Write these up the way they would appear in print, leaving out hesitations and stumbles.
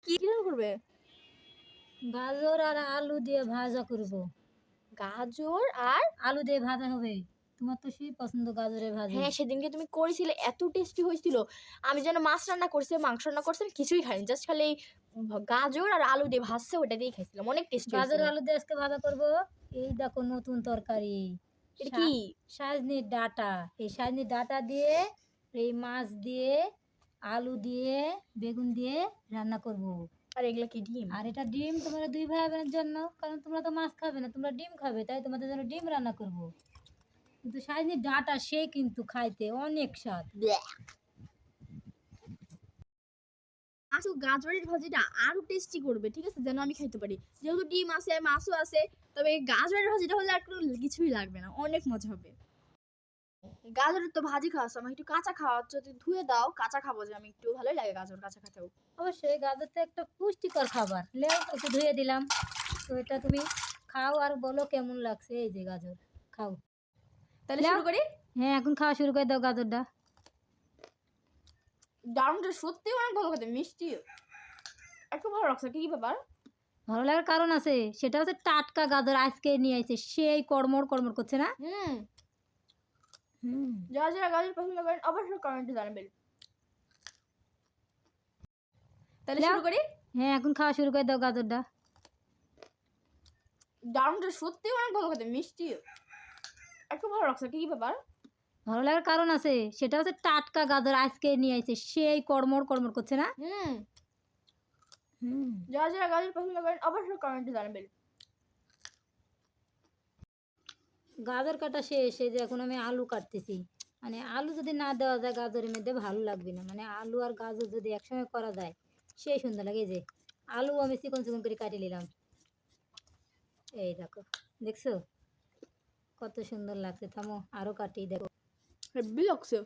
কি রান্না করবে? গাজর আর আলু দিয়ে ভাজা করব। গাজর আর আলু দিয়ে ভাজা হবে। তোমার তো সেই পছন্দ গাজরের ভাজি। হ্যাঁ, সেদিনকে তুমি করেছিলে এত টেস্টি হয়েছিল। আমি যেন মাছ রান্না করছি, মাংস রান্না করছি, আমি কিছুই খাইনি। জাস্ট খালি এই গাজর আর আলু দিয়ে ভাজছে ওটা দিয়েই খাইছিলাম। অনেক টেস্টি গাজর হয়েছিল। আলু দিয়ে আজকে ভাজা করব। এই দেখো নতুন তরকারি। এটা কি? সাজনির ডাঁটা। এই সাজনির ডাঁটা দিয়ে এই মাছ দিয়ে আলু দিয়ে বেগুন দিয়ে রান্না করব। আর এগুলা কি ডিম? আর এটা ডিম তোমার দুই ভাই বোনের জন্য, কারণ তোমরা তো মাছ খাবে না, তোমরা ডিম খাবে, তাই তোমাদের জন্য ডিম রান্না করব। কিন্তু সাজনির ডাঁটা সে কিন্তু খাইতে অনেক স্বাদ। ব্যাহ! আসলে গাজরের ভাজিটা আরো টেস্টি করবে, ঠিক আছে? যেন আমি খাইতে পারি। যেহেতু ডিম আছে, মাছও আছে, তবে গাজরের ভাজিটা হলে আর কোনো কিছুই লাগবে না। অনেক মজা হবে। গাজরের তো ভাজি খাওয়াছো, আমাকে একটু কাঁচা খাওয়াচ্ছ। যদি ধুয়ে দাও, কাঁচা খাবো যে আমি একটু। ভালোই লাগে গাজর কাঁচা খেতেও। অবশ্যই গাজর তো একটা পুষ্টিকর খাবার। লেও একটু ধুয়ে দিলাম। তো এটা তুমি খাও আর বলো কেমন লাগছে। এই যে গাজর খাও। তাহলে নাও। শুরু করি? হ্যাঁ, এখন খাওয়া শুরু করে দাও গাজরটা। দারুণটা সত্যি অনেক ভালো খেতে, মিষ্টি। একটু ভালো লাগছে। কি ব্যাপার? ভালো লাগার কারণ আছে, সেটা হচ্ছে টাটকা গাজর আজকে নিয়ে আইছে, সেই কড়মড় কড়মড় করছে না। হুম। হুম। যারা যারা গাজর পছন্দ করেন অবশ্যই কমেন্টে জানাবেন। তাহলে নাও। শুরু করি? হ্যাঁ, এখন খাওয়া শুরু করে দাও গাজরটা। দারুণটা সত্যি অনেক ভালো খেতে, মিষ্টি। একটু ভালো লাগছে। কি ব্যাপার? ভালো লাগার কারণ আছে, সেটা হচ্ছে টাটকা গাজর আজকে নিয়ে আইছে, সেই কড়মড় কড়মড় করছে না। হুম। হুম। যারা যারা গাজর পছন্দ করেন অবশ্যই কমেন্টে জানাবেন। গাজর কাটা শেষ। এই যে এখন আমি আলু কাটতেছি। মানে আলু যদি না দেওয়া যায় গাজরের মধ্যে ভালো লাগবে না। মানে আলু আর গাজর যদি একসঙ্গে করা যায় সেই সুন্দর লাগে। এই যে আলু আমি চিকন চিকন করে কাটি নিলাম। এই দেখো, দেখছো কত সুন্দর লাগছে। থামো আরো কাটি, দেখো। হেব্বি লাগছে।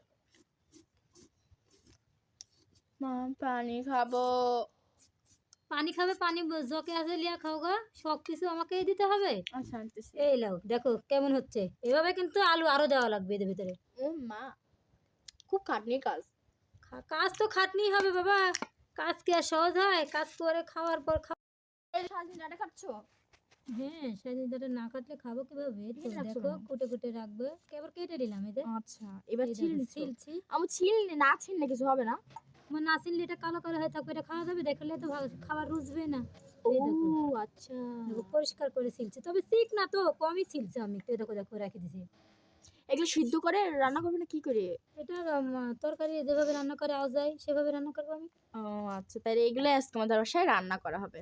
মা পানি খাবো। পানি খাবে? পানি জকে আছে লিয়া খাও গা। সব কিছু আমাকেই দিতে হবে? আচ্ছা, আনতেছি। এই লাও, দেখো কেমন হচ্ছে। এভাবে কিন্তু আলু আরো দেওয়া লাগবে এদের ভিতরে। ও মা, খুব খাটনির কাজ। কাজ তো খাটনি হবে বাবা। কাজ কি আর সহজ হয়? কাজ করে খাওয়ার পর এই সারাদিন ডাটা খাচ্ছো? হ্যাঁ, সেদিন ধরে না কাটলে খাবো কিভাবে? তো কেটে রাখছো দেখো কেন? কুটে কুটে রাখবে। এবার কেটে দিলাম এই যে। আচ্ছা, এবার এই ছিলে দেখো নিচ্ছ? ছিলছি। আমি ছিলে না, ছিলে কিছু হবে না? আমার না ছিললে এটা কালো কালো হয়ে থাকবে, এটা খাওয়া যাবে? দেখলে তো খাবার রুচবে না। ও এই দেখো, আচ্ছা। দেখো পরিষ্কার করে ছিলছি, তবে ঠিক না তো, কমই ছিলছি আমি। এই দেখো দেখো রেখে দিছি। এগুলো সিদ্ধ করে রান্না করবে না কি করে? এটা তরকারি যেভাবে রান্না করা যায় সেভাবে রান্না করবো আমি। ও আচ্ছা, তাহলে এগুলো আজকে আমাদের বাসায় রান্না করা হবে।